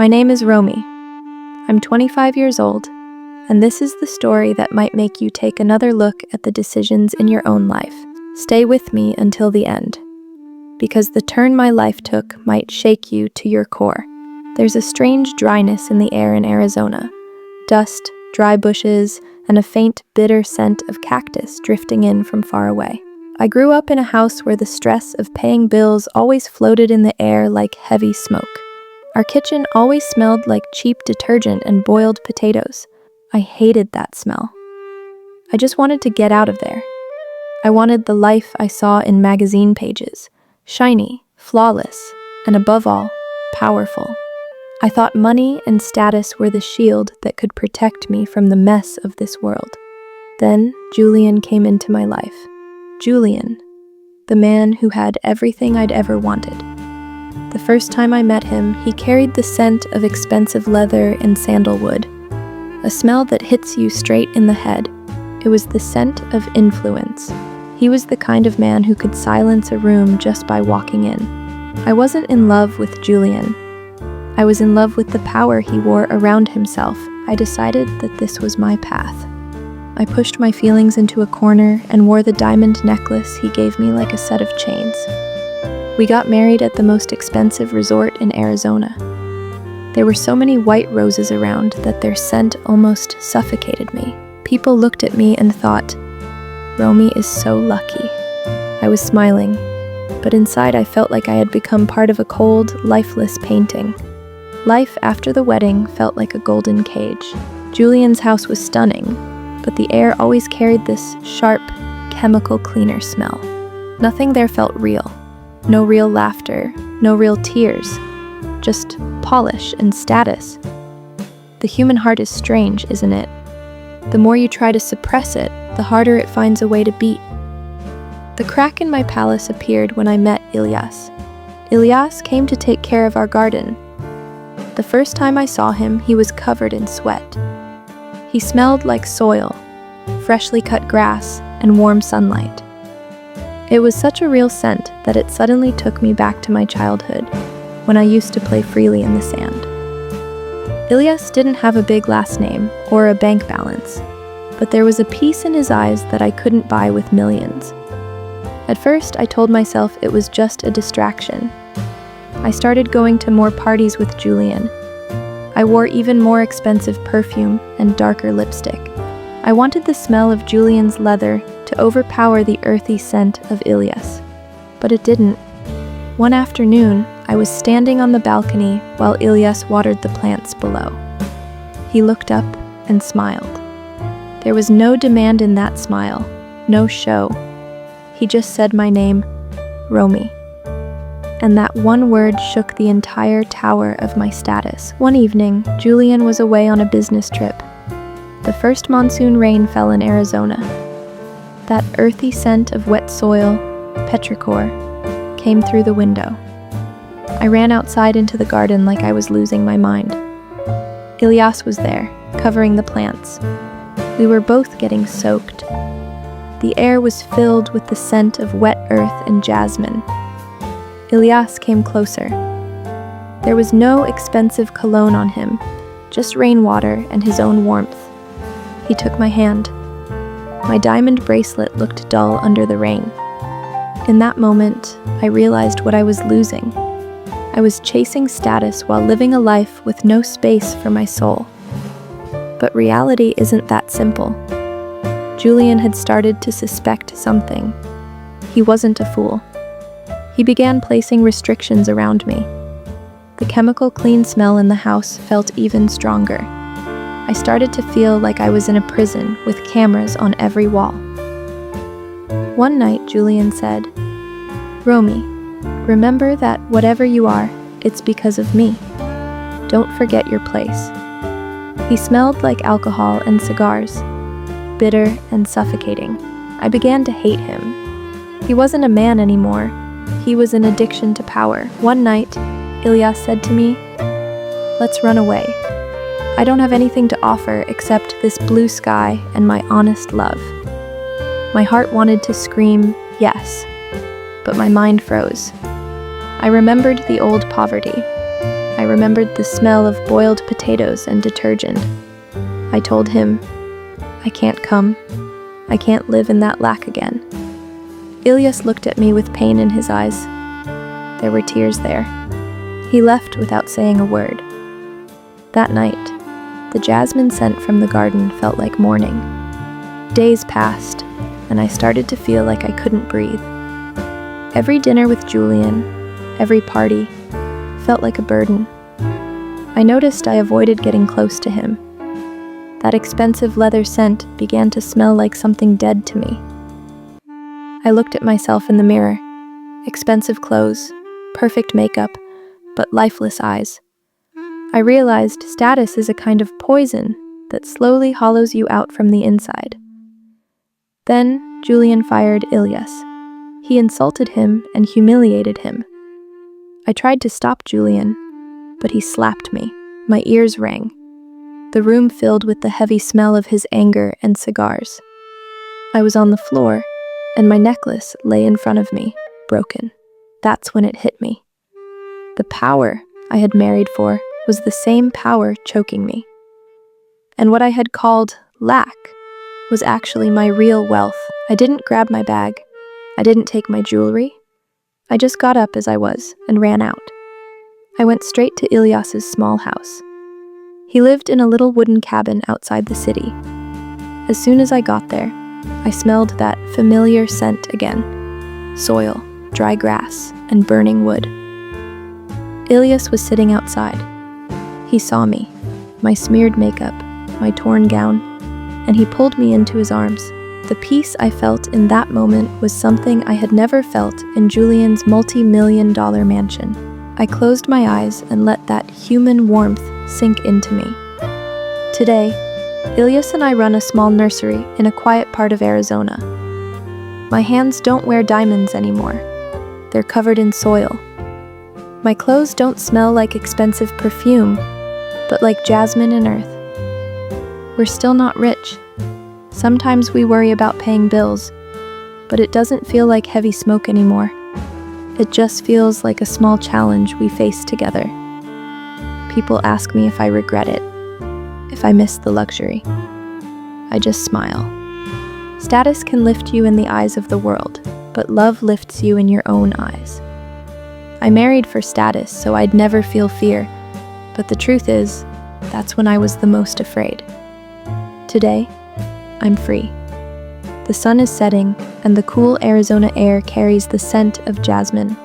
My name is Romy. I'm 25 years old, and this is the story that might make you take another look at the decisions in your own life. Stay with me until the end, because the turn my life took might shake you to your core. There's a strange dryness in the air in Arizona. Dust, dry bushes, and a faint, bitter scent of cactus drifting in from far away. I grew up in a house where the stress of paying bills always floated in the air like heavy smoke. Our kitchen always smelled like cheap detergent and boiled potatoes. I hated that smell. I just wanted to get out of there. I wanted the life I saw in magazine pages, shiny, flawless, and above all, powerful. I thought money and status were the shield that could protect me from the mess of this world. Then Julian came into my life. Julian, the man who had everything I'd ever wanted. The first time I met him, he carried the scent of expensive leather and sandalwood, a smell that hits you straight in the head. It was the scent of influence. He was the kind of man who could silence a room just by walking in. I wasn't in love with Julian. I was in love with the power he wore around himself. I decided that this was my path. I pushed my feelings into a corner and wore the diamond necklace he gave me like a set of chains. We got married at the most expensive resort in Arizona. There were so many white roses around that their scent almost suffocated me. People looked at me and thought, "Romy is so lucky." I was smiling, but inside I felt like I had become part of a cold, lifeless painting. Life after the wedding felt like a golden cage. Julian's house was stunning, but the air always carried this sharp, chemical cleaner smell. Nothing there felt real. No real laughter, no real tears, just polish and status. The human heart is strange, isn't it? The more you try to suppress it, the harder it finds a way to beat. The crack in my palace appeared when I met Ilyas. Ilyas came to take care of our garden. The first time I saw him, he was covered in sweat. He smelled like soil, freshly cut grass, and warm sunlight. It was such a real scent that it suddenly took me back to my childhood, when I used to play freely in the sand. Ilyas didn't have a big last name or a bank balance, but there was a peace in his eyes that I couldn't buy with millions. At first, I told myself it was just a distraction. I started going to more parties with Julian. I wore even more expensive perfume and darker lipstick. I wanted the smell of Julian's leather to overpower the earthy scent of Ilyas, but it didn't. One afternoon, I was standing on the balcony while Ilyas watered the plants below. He looked up and smiled. There was no demand in that smile, no show. He just said my name, Romy. And that one word shook the entire tower of my status. One evening, Julian was away on a business trip. The first monsoon rain fell in Arizona. That earthy scent of wet soil, petrichor, came through the window. I ran outside into the garden like I was losing my mind. Ilyas was there, covering the plants. We were both getting soaked. The air was filled with the scent of wet earth and jasmine. Ilyas came closer. There was no expensive cologne on him, just rainwater and his own warmth. He took my hand. My diamond bracelet looked dull under the rain. In that moment, I realized what I was losing. I was chasing status while living a life with no space for my soul. But reality isn't that simple. Julian had started to suspect something. He wasn't a fool. He began placing restrictions around me. The chemical clean smell in the house felt even stronger. I started to feel like I was in a prison with cameras on every wall. One night, Julian said, "Romy, remember that whatever you are, it's because of me. Don't forget your place." He smelled like alcohol and cigars, bitter and suffocating. I began to hate him. He wasn't a man anymore. He was an addiction to power. One night, Ilyas said to me, "Let's run away. I don't have anything to offer except this blue sky and my honest love." My heart wanted to scream, yes, but my mind froze. I remembered the old poverty. I remembered the smell of boiled potatoes and detergent. I told him, "I can't come. I can't live in that lack again." Ilyas looked at me with pain in his eyes. There were tears there. He left without saying a word. That night, the jasmine scent from the garden felt like morning. Days passed, and I started to feel like I couldn't breathe. Every dinner with Julian, every party, felt like a burden. I noticed I avoided getting close to him. That expensive leather scent began to smell like something dead to me. I looked at myself in the mirror. Expensive clothes, perfect makeup, but lifeless eyes. I realized status is a kind of poison that slowly hollows you out from the inside. Then Julian fired Ilyas. He insulted him and humiliated him. I tried to stop Julian, but he slapped me. My ears rang. The room filled with the heavy smell of his anger and cigars. I was on the floor, and my necklace lay in front of me, broken. That's when it hit me. The power I had married for was the same power choking me. And what I had called lack was actually my real wealth. I didn't grab my bag. I didn't take my jewelry. I just got up as I was and ran out. I went straight to Ilyas's small house. He lived in a little wooden cabin outside the city. As soon as I got there, I smelled that familiar scent again: soil, dry grass, and burning wood. Ilyas was sitting outside. He saw me, my smeared makeup, my torn gown, and he pulled me into his arms. The peace I felt in that moment was something I had never felt in Julian's multi-million-dollar mansion. I closed my eyes and let that human warmth sink into me. Today, Ilyas and I run a small nursery in a quiet part of Arizona. My hands don't wear diamonds anymore. They're covered in soil. My clothes don't smell like expensive perfume, but like jasmine and earth. We're still not rich. Sometimes we worry about paying bills, but it doesn't feel like heavy smoke anymore. It just feels like a small challenge we face together. People ask me if I regret it, if I miss the luxury. I just smile. Status can lift you in the eyes of the world, but love lifts you in your own eyes. I married for status so I'd never feel fear, but the truth is, that's when I was the most afraid. Today, I'm free. The sun is setting, and the cool Arizona air carries the scent of jasmine.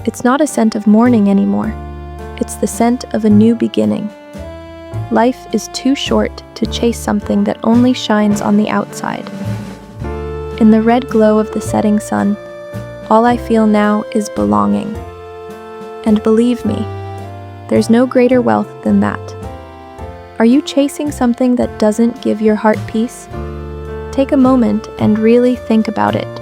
It's not a scent of morning anymore. It's the scent of a new beginning. Life is too short to chase something that only shines on the outside. In the red glow of the setting sun, all I feel now is belonging. And believe me, there's no greater wealth than that. Are you chasing something that doesn't give your heart peace? Take a moment and really think about it.